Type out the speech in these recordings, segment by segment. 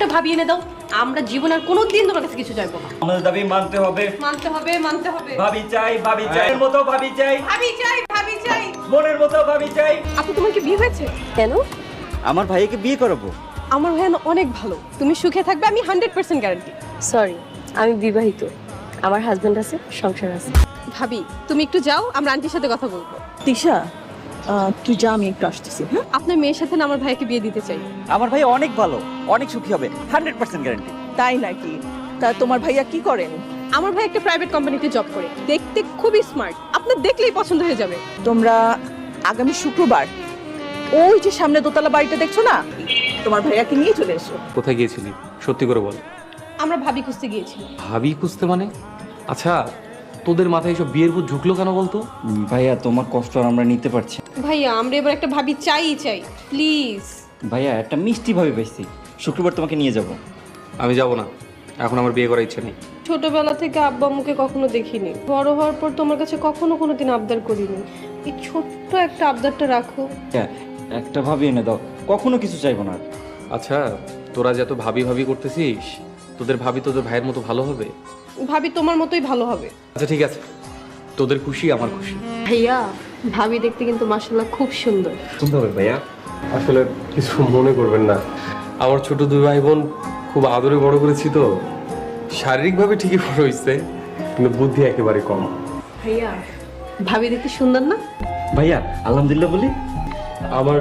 একটা ভাবি এনে দাও, আমরা জীবন আর কোনোদিন তোমার কাছে কিছু চাইবো না। আমাদের দাবি মানতে হবে। মানতে হবে, মানতে হবে। ভাবি চাই, ভাবি চাই, এর মতো ভাবি চাই, ভাবি চাই, ভাবি চাই, মনের মতো ভাবি চাই। আপু তোমার কি বিয়ে হয়েছে? কেন? আমার ভাইকে বিয়ে করাবো। আমার ভাই অনেক ভালো, তুমি সুখে থাকবে, আমি 100% গ্যারান্টি। সরি, আমি বিবাহিত, আমার হাজবেন্ড আছে, সংসার আছে। ভাবি তুমি একটু যাও, আমরা আন্টির সাথে কথা বলবো। তিশা, তুই যা, আমি একটু আসতেছি। হ্যাঁ, আপনার মেয়ের সাথে না আমার ভাইকে বিয়ে দিতে চাই। আমার ভাই অনেক ভালো, অনেক সুখী হবে, 100% গ্যারান্টি। তাই নাকি? তা তোমার ভাইয়া কি করেন? আমার ভাই একটা প্রাইভেট কোম্পানিতে জব করে, দেখতে খুবই স্মার্ট, আপনার দেখলেই পছন্দ হয়ে যাবে। তোমরা আগামী শুক্রবার ওই যে সামনে দোতলা বাড়িটা দেখছো না, তোমার ভাইয়াকে নিয়ে চলে এসো। কোথায় গিয়েছিলি সত্যি করে বল। আমরা ভাবি খুঁজতে গিয়েছিলাম। ভাবি খুঁজতে মানে? আচ্ছা, তোদের মাথায় এসব বিয়ের ভূত ঢুকলো কেন বলতো? ভাইয়া তোমার কষ্ট আর আমরা নিতে পারছি না। ভাইয়া আমরা এবার একটা ভাবি চাই, প্লিজ। ভাইয়া একটা মিষ্টি ভাবে পাইছি, শুক্রবার তোমাকে নিয়ে যাব। আমি যাব না, এখন আমার বিয়ে করার ইচ্ছে নেই। ছোটবেলা থেকে আব্বা আম্মুকে কখনো দেখিনি, বড় হওয়ার পর তোমার কাছে কখনো কোনোদিন আবদার করিনি, এই ছোট্ট একটা আবদারটা রাখো। একটা ভাবি এনে দাও, কখনো কিছু চাইবো না। আচ্ছা, তোরা যত ভাবি ভাবি করতেছিস, তোদের ভাবি তোদের ভাইয়ের মতো ভালো হবে? ভাবি তোমার মতোই ভালো হবে। আচ্ছা ঠিক আছে, তোদের খুশি আমার খুশি। ভাইয়া, ভাবি দেখতে কিন্তু মাশাআল্লাহ খুব সুন্দর। শুনতে হবে ভাইয়া। আসলে কিছু মনে করবেন না, আমার ছোট দুই ভাই বোন খুব আদরে বড় করেছি তো, শারীরিকভাবে ঠিকই বড় হয়েছে কিন্তু বুদ্ধি একেবারে কম। ভাইয়া ভাবি দেখতে সুন্দর না? ভাইয়া আলহামদুলিল্লাহ বলি। আমার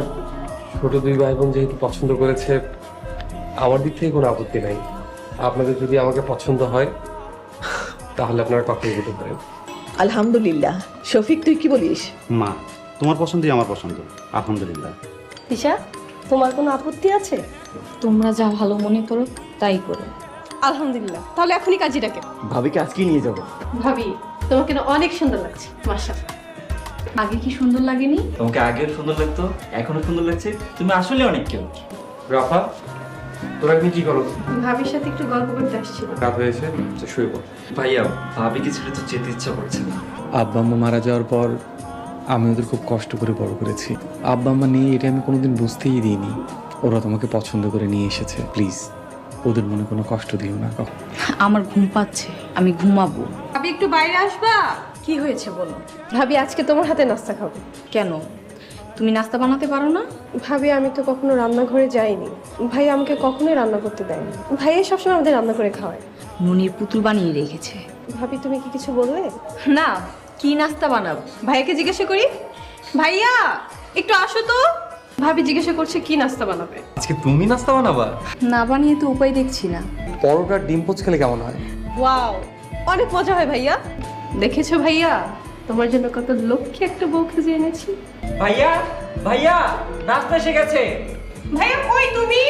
ছোট দুই ভাই বোন যেহেতু পছন্দ করেছে, আমার দিক থেকে কোনো আপত্তি নাই। আপনাদের যদি আমাকে পছন্দ হয় তাহলে আপনারা কখনই যেতে পারেন। আলহামদুলিল্লাহ। শফিক, তুই কি বলিস? মা, তোমার পছন্দই আমার পছন্দ, আলহামদুলিল্লাহ। তিশা, তোমার কোনো আপত্তি আছে? তোমরা যা ভালো মনে করো তাই করো। আলহামদুলিল্লাহ, তাহলে এখনই কাজীটাকে। ভাবিকে আজকেই নিয়ে যাব। ভাবি তোমাকে না অনেক সুন্দর লাগছে, মাশাআল্লাহ। আগে কি সুন্দর লাগেনি? তোমাকে আগেও সুন্দর লাগতো, এখনো সুন্দর লাগছে, তুমি আসলে অনেক কেউ। রাফা, তোরা কি কি করো? ভাবির সাথে একটু গল্প করতে আসছিল। রাত হয়েছে, শুয়ে পড়। ভাইয়া ভাবিকে ছেড়ে তো যেতে ইচ্ছা করছে না। আব্বা আম্মা মারা যাওয়ার পর আমি ওদের খুব কষ্ট করে বড় করেছি। আব্বা আম্মা নেই এটা আমি কোনোদিন বুঝতেই দিইনি। ওরা তোমাকে পছন্দ করে নিয়ে এসেছে, প্লিজ ওদের মনে কোনো কষ্ট দিও না। আমার ঘুম পাচ্ছে, আমি ঘুমাবো। ভাবি একটু বাইরে আসবা? কি হয়েছে বলো? ভাবি আজকে তোমার হাতে নাস্তা খাবো। কেন, তুমি নাস্তা বানাতে পারো না? ভাবি আমি তো কখনো রান্নাঘরে যাইনি, ভাই আমাকে কখনোই রান্না করতে দেয়নি, ভাইয়া সবসময় আমাদের রান্না করে খাওয়ায়। ননির পুতুল বানিয়ে রেখেছে। ভাবি তুমি কি কিছু বললে? না, কি নাস্তা বানাবো? ভাইয়াকে জিজ্ঞাসা করি। ভাইয়া একটু আসো তো। ভাবি জিজ্ঞাসা করছে কি নাস্তা বানাবে। আজকে তুমি নাস্তা বানাবা? না বানিয়ে তো উপায় দেখছি না। পরোটার ডিম পোচ খেলে কেমন হয়? ওয়াও, অনেক মজা হয় ভাইয়া। দেখেছো ভাইয়া, তোমার জন্য কত লক্ষ্যে একটা বউ খুঁজে এনেছি। ভাইয়া ভাইয়া নাস্তা এসে গেছে। ভাইয়া কই তুমি?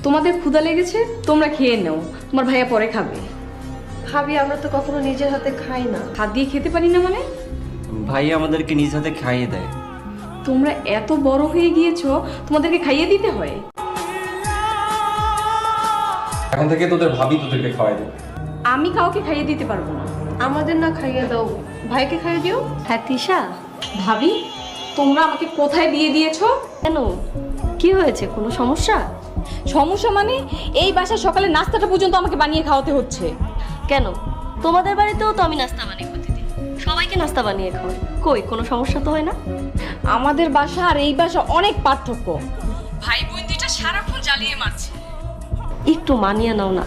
তোমাদের ক্ষুধা লেগেছে, তোমরা খেয়ে নাও, তোমার ভাইয়া পরে খাবে। ভাবি আমরা তো কখনো নিজের হাতে খাই না। হাত দিয়ে খেতে পারি না মানে? ভাইয়া আমাদেরকে নিজ হাতে খাইয়ে দেয়। তোমরা এত বড় হয়ে গিয়েছো, তোমাদেরকে খাইয়ে দিতে হয়? এখন থেকে তোদের ভাবি তোদেরকে খাওয়াই দেবে। আমি কাউকে খাইয়ে দিতে পারবো না। আমাদের না খাইয়ে দাও, ভাইকে খাইয়ে দিও। হ্যাঁ তিশা, ভাবি, তোমরা আমাকে কোথায় দিয়ে দিয়েছো? কেন, কি হয়েছে? কোনো সমস্যা? সমস্যা মানে এই বাসায় সকালে নাস্তাটা পর্যন্ত আমাকে বানিয়ে খাওয়াতে হচ্ছে। কেন, তোমাদের বাড়িতেও তো আমি নাস্তা বানিয়ে প্রতিদিন সবাইকে নাস্তা বানিয়ে খাওয়াই, কই কোনো সমস্যা তো হয় না? আমাদের বাসা আর এই বাসা অনেক পার্থক্য। ভাই বোন দুইটা সারাক্ষণ জ্বালিয়ে মারছে। একটু মানিয়ে নাও না।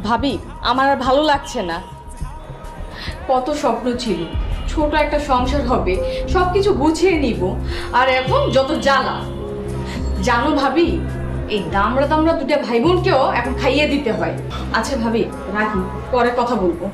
ভাবি আমার আর ভালো লাগছে না। কত স্বপ্ন ছিল, ছোট একটা সংসার হবে, সবকিছু গুছিয়ে নিব, আর এখন যত জ্বালা। জানো ভাবি, এই দামড়া দামড়া দুটা ভাই বোনকেও এখন খাইয়ে দিতে হয়। আচ্ছা ভাবি রাখি, পরে কথা বলবো।